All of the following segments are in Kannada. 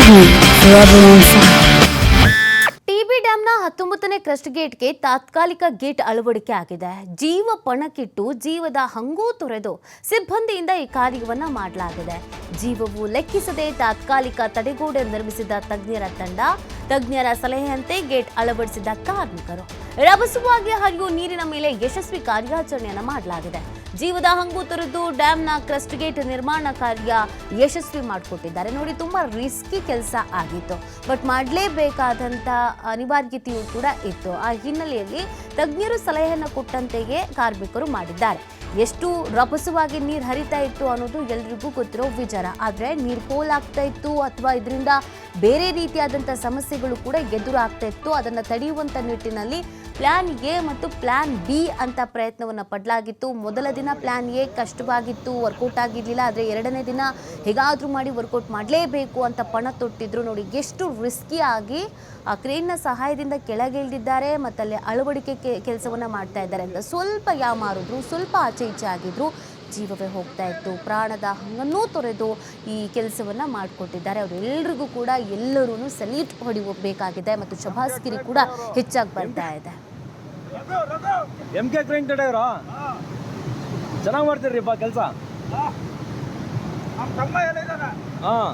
TV, forever on fire. TB ಡ್ಯಾಂನ 19ನೇ ಕ್ರಸ್ಟ್ ಗೇಟ್ಗೆ ತಾತ್ಕಾಲಿಕ ಗೇಟ್ ಅಳವಡಿಕೆ ಆಗಿದೆ. ಜೀವ ಪಣಕ್ಕಿಟ್ಟು ಜೀವದ ಹಂಗೂ ತೊರೆದು ಸಿಬ್ಬಂದಿಯಿಂದ ಈ ಕಾರ್ಯವನ್ನು ಮಾಡಲಾಗಿದೆ. ಜೀವವು ಲೆಕ್ಕಿಸದೆ ತಾತ್ಕಾಲಿಕ ತಡೆಗೋಡೆ ನಿರ್ಮಿಸಿದ ತಜ್ಞರ ಸಲಹೆಯಂತೆ ಗೇಟ್ ಅಳವಡಿಸಿದ ಕಾರ್ಮಿಕರು ರಭಸವಾಗಿ ಹರಿಯುವ ನೀರಿನ ಮೇಲೆ ಯಶಸ್ವಿ ಕಾರ್ಯಾಚರಣೆಯನ್ನು ಮಾಡಲಾಗಿದೆ. ಜೀವದ ಹಂಗು ತೊರೆದು ಡ್ಯಾಂನ ಕ್ರಸ್ಟ್ ಗೇಟ್ ನಿರ್ಮಾಣ ಕಾರ್ಯ ಯಶಸ್ವಿ ಮಾಡಿಕೊಟ್ಟಿದ್ದಾರೆ. ನೋಡಿ, ತುಂಬಾ ರಿಸ್ಕಿ ಕೆಲಸ ಆಗಿತ್ತು, ಬಟ್ ಮಾಡಲೇಬೇಕಾದಂಥ ಅನಿವಾರ್ಯತೆಯೂ ಕೂಡ ಇತ್ತು. ಆ ಹಿನ್ನೆಲೆಯಲ್ಲಿ ತಜ್ಞರು ಸಲಹೆಯನ್ನು ಕೊಟ್ಟಂತೆಯೇ ಕಾರ್ಮಿಕರು ಮಾಡಿದ್ದಾರೆ. ಎಷ್ಟು ರಭಸವಾಗಿ ನೀರು ಹರಿತಾ ಇತ್ತು ಅನ್ನೋದು ಎಲ್ರಿಗೂ ಗೊತ್ತಿರೋ ವಿಚಾರ. ಆದರೆ ನೀರು ಪೋಲಾಗ್ತಾ ಇತ್ತು ಅಥವಾ ಇದರಿಂದ ಬೇರೆ ರೀತಿಯಾದಂಥ ಸಮಸ್ಯೆಗಳು ಕೂಡ ಎದುರಾಗ್ತಾ ಇತ್ತು. ಅದನ್ನು ತಡೆಯುವಂಥ ನಿಟ್ಟಿನಲ್ಲಿ ಪ್ಲಾನ್ ಎ ಮತ್ತು ಪ್ಲಾನ್ ಬಿ ಅಂತ ಪ್ರಯತ್ನವನ್ನು ಪಡಲಾಗಿತ್ತು. ಮೊದಲ ದಿನ ಪ್ಲಾನ್ ಎ ಕಷ್ಟವಾಗಿತ್ತು, ವರ್ಕೌಟ್ ಆಗಿರಲಿಲ್ಲ. ಆದರೆ ಎರಡನೇ ದಿನ ಹೇಗಾದರೂ ಮಾಡಿ ವರ್ಕೌಟ್ ಮಾಡಲೇಬೇಕು ಅಂತ ಪಣ ತೊಟ್ಟಿದ್ರು. ನೋಡಿ, ಎಷ್ಟು ರಿಸ್ಕಿ ಆಗಿ ಆ ಕ್ರೇನ್ನ ಸಹಾಯದಿಂದ ಕೆಳಗಿಳಿದಿದ್ದಾರೆ ಮತ್ತು ಅಲ್ಲಿ ಅಳವಡಿಕೆ ಕೆಲಸವನ್ನು ಮಾಡ್ತಾ ಇದ್ದಾರೆ ಅಂತ ಸ್ವಲ್ಪ ಯಾಮಾರಿದ್ರು, ಸ್ವಲ್ಪ ಆಚೆ ಈಚೆ ಆಗಿದ್ರು, ಜೀವವೇ ಹೋಗ್ತಾ ಇತ್ತು. ಪ್ರಾಣದ ಹಂಗನ್ನೂ ತೊರೆದು ಈ ಕೆಲಸವನ್ನು ಮಾಡಿಕೊಟ್ಟಿದ್ದಾರೆ. ಅವರೆಲ್ಲರಿಗೂ ಕೂಡ ಎಲ್ಲರೂ ಸಲ್ಯೂಟ್ ಹೊಡಿಬೇಕಾಗಿದೆ ಮತ್ತು ಶಬಾಸ್ಗಿರಿ ಕೂಡ ಹೆಚ್ಚಾಗಿ ಬರ್ತಾ ಇದೆ. MK ಕ್ರೇನ್ ತಡೆಯವ್ರ ಚೆನ್ನಾಗಿ ಮಾಡ್ತೀರಿಪ್ಪ ಕೆಲಸ. ಹಾಂ,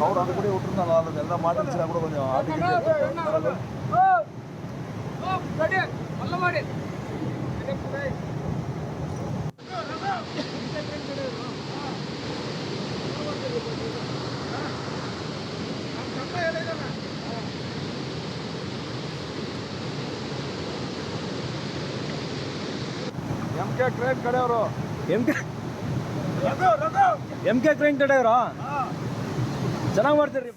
ಅವ್ರು ಅದು ಕೂಡ ಹುಟ್ಟಿರ್ತಾನ ಅದನ್ನೆಲ್ಲ ಮಾಡಿ ಕೂಡ ಬಂದೇವು MK ಕ್ರೇನ್ ಕಡೆಯವರು MK ಕ್ರೇನ್ ಕಡೆಯವ್ರ ಚೆನ್ನಾಗಿ ಮಾಡ್ತೀರಿ.